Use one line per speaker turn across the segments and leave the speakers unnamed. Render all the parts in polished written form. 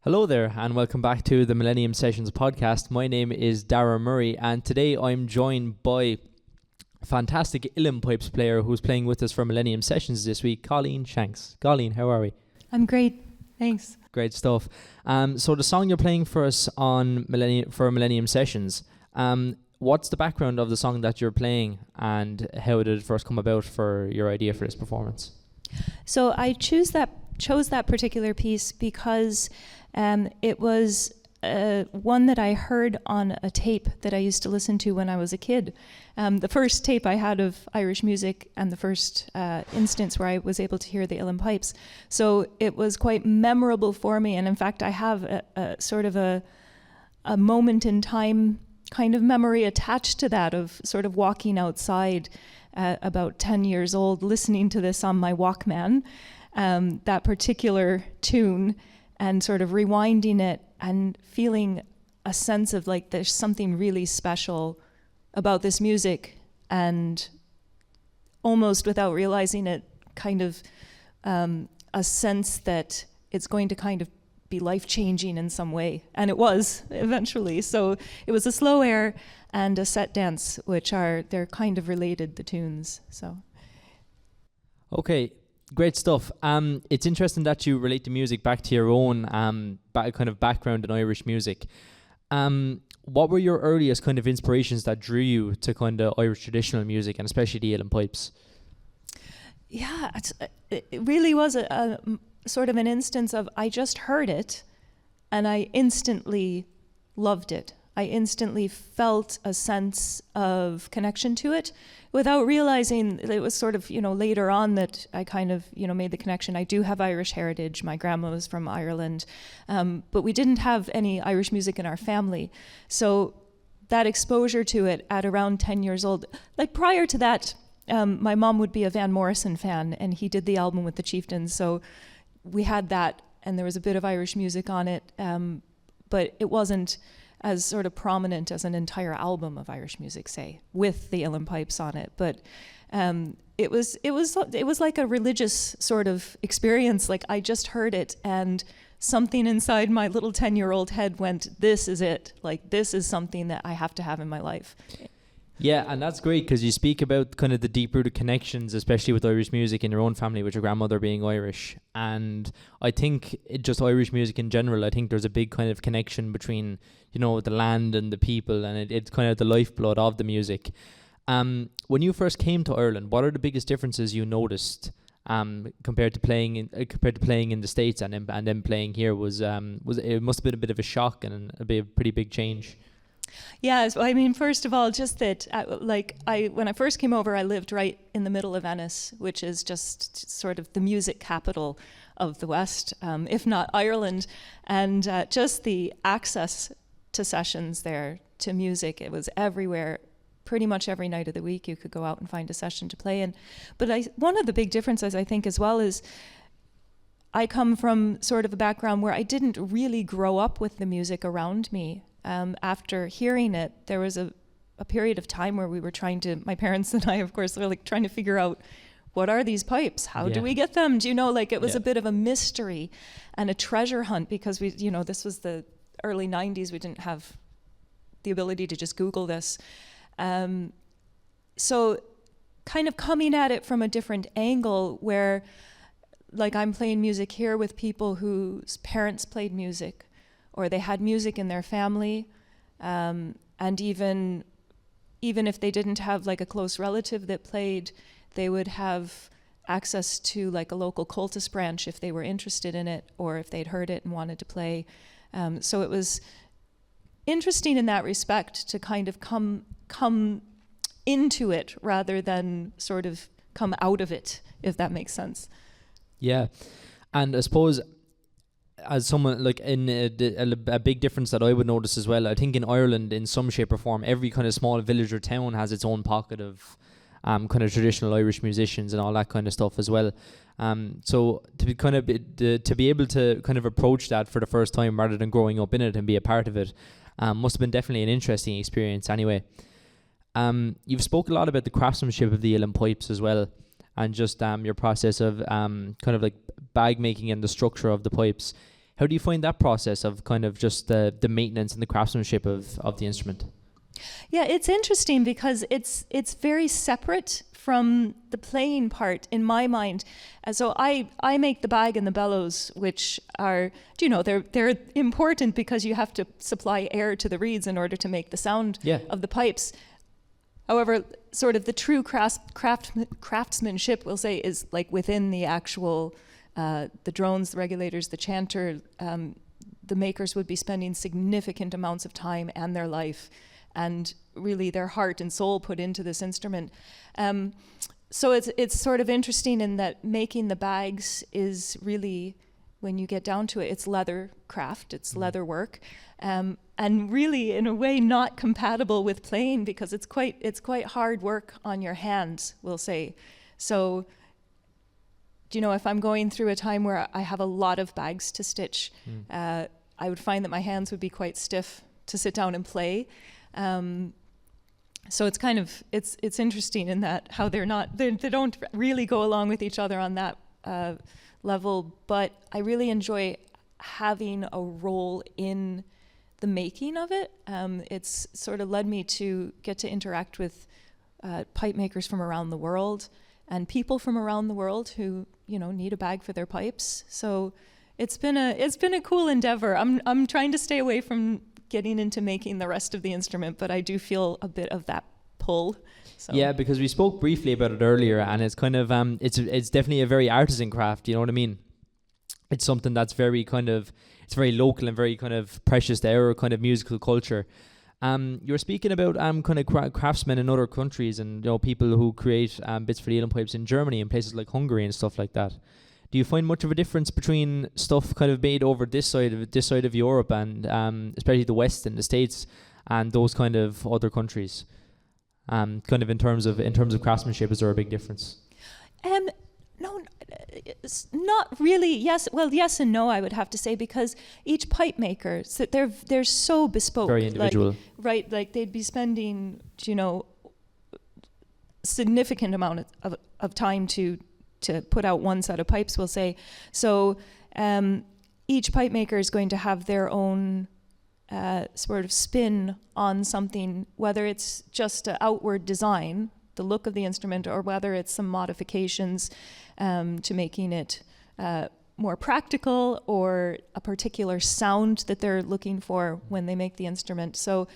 Hello there, and welcome back to the Millennium Sessions podcast. My name is Dara Murray, and today I'm joined by a fantastic uilleann pipes player who's playing with us for Millennium Sessions this week, Colleen Shanks. Colleen, how are we?
I'm great, thanks.
Great stuff. So the song you're playing for us on Millennium Sessions, what's the background of the song that you're playing, and how did it first come about for your idea for this performance?
So I chose that particular piece because it was one that I heard on a tape that I used to listen to when I was a kid. The first tape I had of Irish music and the first instance where I was able to hear the uilleann pipes. So it was quite memorable for me, and in fact I have a sort of a moment in time kind of memory attached to that of sort of walking outside at about 10 years old, listening to this on my Walkman, that particular tune, and sort of rewinding it and feeling a sense of like there's something really special about this music, and almost without realizing it, kind of a sense that it's going to kind of be life-changing in some way. And it was eventually. So it was a slow air and a set dance, they're kind of related, the tunes. So. Okay.
Great stuff. It's interesting that you relate the music back to your own kind of background in Irish music. What were your earliest kind of inspirations that drew you to kind of Irish traditional music, and especially the uilleann pipes?
Yeah, it really was a sort of an instance of I just heard it and I instantly loved it. I instantly felt a sense of connection to it without realizing it was sort of, later on that I kind of, made the connection. I do have Irish heritage. My grandma was from Ireland, but we didn't have any Irish music in our family. So that exposure to it at around 10 years old, like prior to that, my mom would be a Van Morrison fan, and he did the album with the Chieftains. So we had that, and there was a bit of Irish music on it, but it wasn't as sort of prominent as an entire album of Irish music, say, with the uilleann pipes on it. But it was like a religious sort of experience. Like I just heard it, and something inside my little 10-year-old head went, "This is it. Like this is something that I have to have in my life."
Yeah, and that's great because you speak about kind of the deep-rooted connections, especially with Irish music in your own family, with your grandmother being Irish. And I think just Irish music in general, I think there's a big kind of connection between, the land and the people, and it's kind of the lifeblood of the music. When you first came to Ireland, what are the biggest differences you noticed compared to playing in the States and then playing here? Was it must have been a bit of a shock and a pretty big change?
Yeah, I mean, first of all, just that, when I first came over, I lived right in the middle of Venice, which is just sort of the music capital of the West, if not Ireland, and just the access to sessions there, to music, it was everywhere. Pretty much every night of the week, you could go out and find a session to play in. But one of the big differences, I think, as well, is I come from sort of a background where I didn't really grow up with the music around me. After hearing it, there was a period of time where we were my parents and I, of course, were like trying to figure out, what are these pipes? How do we get them? Do it was a bit of a mystery and a treasure hunt, because this was the early 90s. We didn't have the ability to just Google this. So kind of coming at it from a different angle, where like I'm playing music here with people whose parents played music, or they had music in their family, and even if they didn't have like a close relative that played, they would have access to like a local cultus branch if they were interested in it, or if they'd heard it and wanted to play. So it was interesting in that respect to kind of come into it rather than sort of come out of it, if that makes sense.
Yeah, and I suppose, as someone like in a big difference that I would notice as well, I think in Ireland, in some shape or form, every kind of small village or town has its own pocket of kind of traditional Irish musicians and all that kind of stuff as well. So to be able to kind of approach that for the first time rather than growing up in it and be a part of it, must have been definitely an interesting experience. Anyway, you've spoke a lot about the craftsmanship of the uilleann pipes as well, and just your process of kind of like bag making and the structure of the pipes. How do you find that process of kind of just the maintenance and the craftsmanship of the instrument?
Yeah, it's interesting because it's very separate from the playing part in my mind. And so I make the bag and the bellows, which are, they're important because you have to supply air to the reeds in order to make the sound of the pipes. However, sort of the true craftsmanship, we'll say, is like within the actual, the drones, the regulators, the chanter. The makers would be spending significant amounts of time and their life and really their heart and soul put into this instrument. So it's sort of interesting in that making the bags is really, when you get down to it, it's leather craft, it's leather work, and really in a way not compatible with playing because it's quite hard work on your hands, we'll say. So, if I'm going through a time where I have a lot of bags to stitch, I would find that my hands would be quite stiff to sit down and play. So it's kind of, it's interesting in that how they don't really go along with each other on that level, but I really enjoy having a role in the making of it. It's sort of led me to get to interact with pipe makers from around the world and people from around the world who, need a bag for their pipes. So it's been a cool endeavor. I'm trying to stay away from getting into making the rest of the instrument, but I do feel a bit of that pull. So. Yeah,
because we spoke briefly about it earlier, and it's kind of it's definitely a very artisan craft. You know what I mean? It's something that's very kind of, it's very local and very kind of precious to our kind of musical culture. You're speaking about kind of craftsmen in other countries and people who create bits for the uilleann pipes in Germany and places like Hungary and stuff like that. Do you find much of a difference between stuff kind of made over this side of Europe and especially the West and the States and those kind of other countries? Kind of in terms of craftsmanship, is there a big difference?
No, not really. Yes, well, yes and no, I would have to say, because each pipe maker, so they're so bespoke.
Very individual.
Right, like they'd be spending, significant amount of time to put out one set of pipes, we'll say. So each pipe maker is going to have their own sort of spin on something, whether it's just an outward design, the look of the instrument, or whether it's some modifications to making it more practical or a particular sound that they're looking for when they make the instrument. So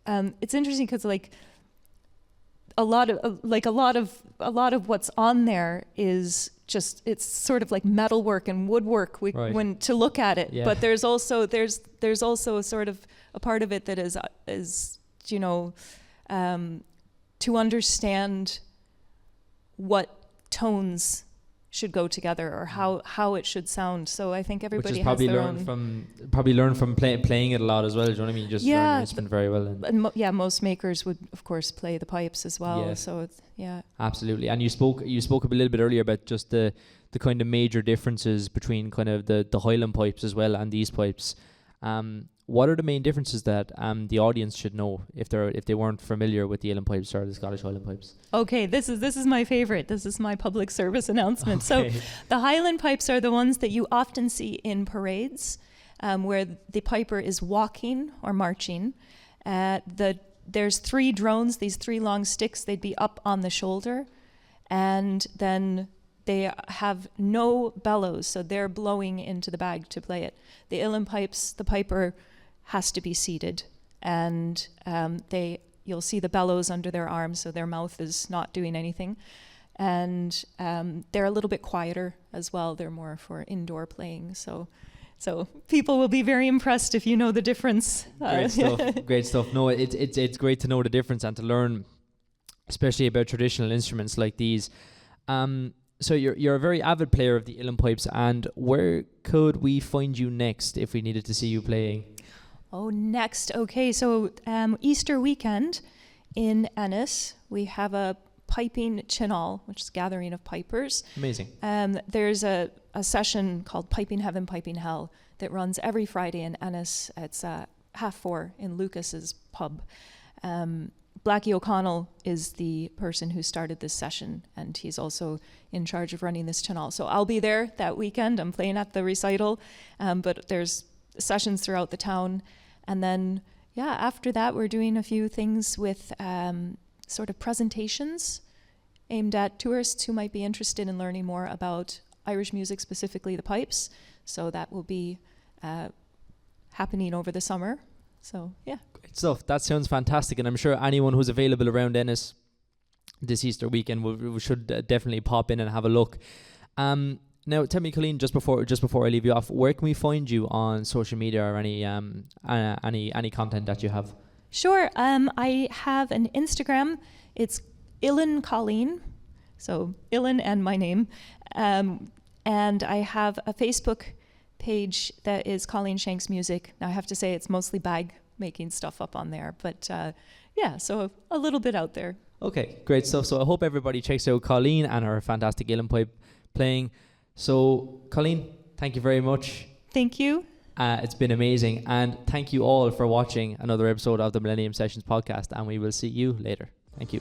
it's interesting because a lot of what's on there is just, it's sort of like metalwork and woodwork when to look at it. Yeah. But there's also a sort of a part of it that is to understand what tones should go together or how it should sound. So I think everybody has their own. Probably learn from playing it a lot as well. Do you know what I mean? Just learn the instrument very well. And most makers would of course play the pipes as well. Yeah. So it's,
absolutely. And you spoke a little bit earlier about just the kind of major differences between kind of the Highland pipes as well and these pipes. What are the main differences that the audience should know if they weren't familiar with the uilleann pipes or the Scottish Highland pipes?
Okay, this is my favorite. This is my public service announcement. Okay. So the Highland pipes are the ones that you often see in parades, where the piper is walking or marching. There's 3 drones, these 3 long sticks. They'd be up on the shoulder, and then they have no bellows, so they're blowing into the bag to play it. The uilleann pipes, the piper has to be seated, and you'll see the bellows under their arms, so their mouth is not doing anything. And they're a little bit quieter as well. They're more for indoor playing. So people will be very impressed if you know the difference.
Great stuff. No, it's great to know the difference and to learn, especially about traditional instruments like these. So you're a very avid player of the uilleann pipes, and where could we find you next if we needed to see you playing?
Oh, next. Okay, so Easter weekend in Ennis, we have a piping chinall, which is a gathering of pipers.
Amazing.
There's a session called Piping Heaven, Piping Hell that runs every Friday in Ennis. It's 4:30 in Lucas's pub. Blackie O'Connell is the person who started this session, and he's also in charge of running this channel. So I'll be there that weekend. I'm playing at the recital, but there's sessions throughout the town. And then, after that, we're doing a few things with sort of presentations aimed at tourists who might be interested in learning more about Irish music, specifically the pipes. So that will be happening over the summer. So,
Great stuff. That sounds fantastic. And I'm sure anyone who's available around Ennis this Easter weekend we should definitely pop in and have a look. Now, tell me, Colleen, just before I leave you off, where can we find you on social media or any content that you have?
Sure. I have an Instagram. It's Illan Colleen, so Illan and my name. And I have a Facebook page that is Colleen Shanks Music. Now, I have to say it's mostly bag making stuff up on there, but so a little bit out there.
Okay, great stuff. So I hope everybody checks out Colleen and her fantastic uilleann pipe playing. So, Colleen, thank you very much.
Thank you.
It's been amazing. And thank you all for watching another episode of the Millennium Sessions podcast. And we will see you later. Thank you.